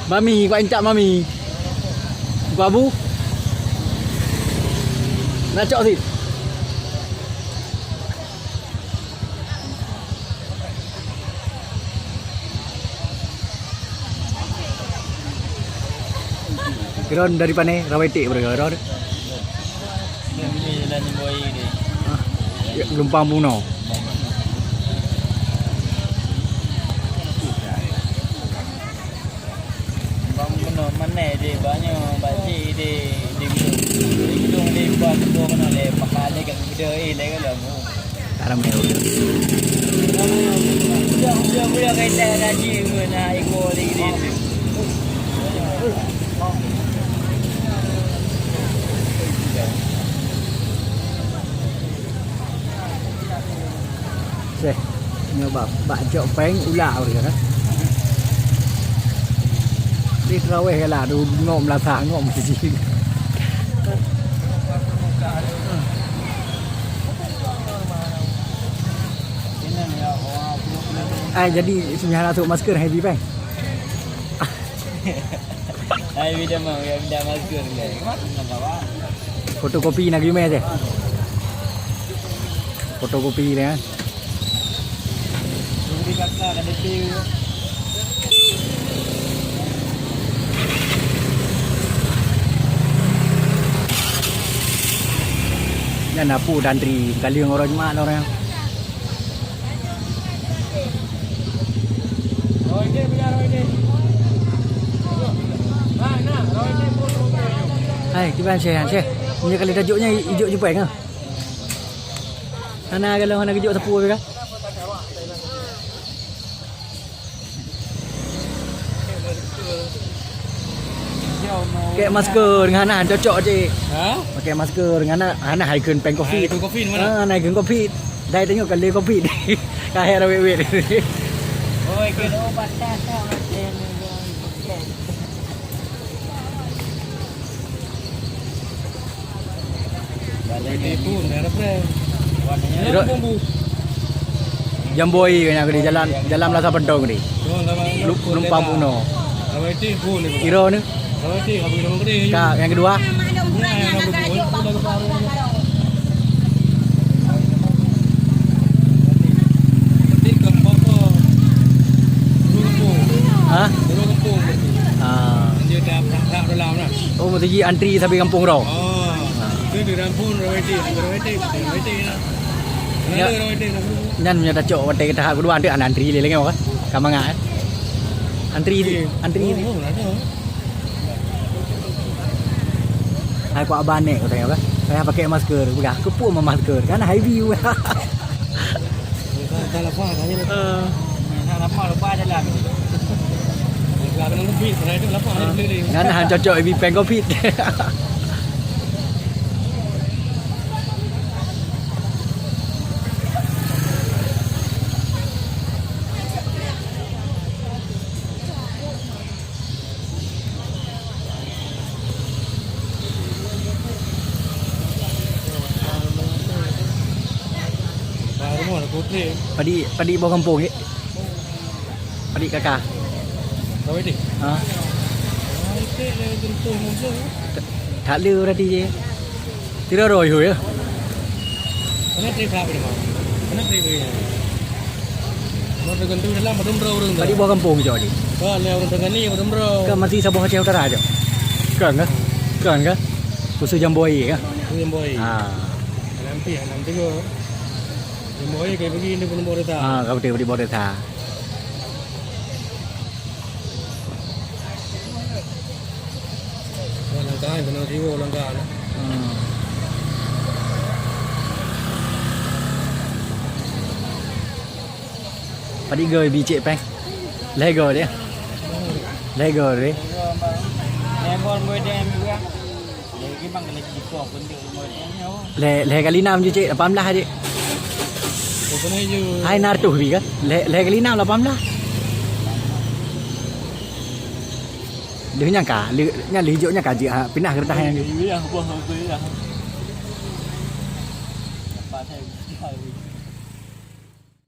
Mami, kau encak mami. Kau abu. Nak cok sih. Kira dari mana? Rawetik berapa? Ini jalan boy ni. Ya, Lumpang Puno. Bang Puno mana dia banyak baci dia gedung dia buat gedung mana dia pakai dia kan video le kan lah. Taram ni. Budak kereta gaji pun nak ikut dia. Seh, nyoba bak jok peng ulah dia kan. Đi raweh lah du ngom la tha ngom siji. Ai jadi sebenarnya tu masker heavy peng. Ai video mau ya video masker ni. Nak apa? Fotokopi nak gimana je? Fotokopi ni kan. Beri kakak ada tu. Yan na po dantri kali yung orang mak orang. Roy ni punya Roy ni. Nah, Roy ni pun. Hai, gimana sih? Punya kali tajuknya hijau je peng ah. Ana kalau ana hijau sapu ke? Pakai masker dengan anak cocok je. Ha? Pakai masker dengan anak haikun peng kopi. Haikun kopi mana? Haikun kopi. Dah tengok kali kopi. Kahir wet. Oh, kena obat dah macam Balik pun ada pre. Warnanya bumbu. Jamboi kena di jalan Lasa Pedong ni. Lumpang Puno. Awak itu pun. Kira ni. Awak itu habis nama gede. Kak yang kedua. Hah? Dia dah tak dalam lah. Oh, mesti antri sampai kampung Rau. Oh. Itu di Rampun Rawati lah. Mana Rawati nak dulu? Nyan punya cocok watai tahap kedua ada antri le lagi kan. Kamangan. Antri ni. Oh, ada. Hai kau abang ni kau tengok kan. Saya pakai masker, udah kepu sama masker. Kan high view. Dah lapar tanya tu. Dah lapar jalan. Kalau kena lebih, saya itu lapar ni. Kan han cocok ibi peng covid. Padi bawa kampung ni. Padi kakak. Tahu ni? Ha. Itu le tentu mungkin. Tak leu tadi je. Tidak roi hui ya. Mana trip apa ni? Mana trip ni? Mana tentu dalam belum raw. Padi bawa kampung je ni. Oh, le orang tengah ni belum raw. Ke masih Sabah Aceh Utara je. Kan ke? Kan ke? Khusus Jamboi ke? Jamboi. Ha. Nanti go. Jamboi kayak begini pun boleh tak? Ha, kau tengok di bawah dah. Langkah benar jiwa langkah. Padi gơi bị trệ peng. Lego dia. Lego dia. Lemon môi đen juga. Lagi bang lagi kau pun dia môi đen nhau. Le kali 6 je cek 18 je. Bukan aja. Hai nar tu bi kan. Le kali 6 18. Dia nyangka, nya hijaunya kaji pindah kertas yang Iya, buah aku ya. Apa saya?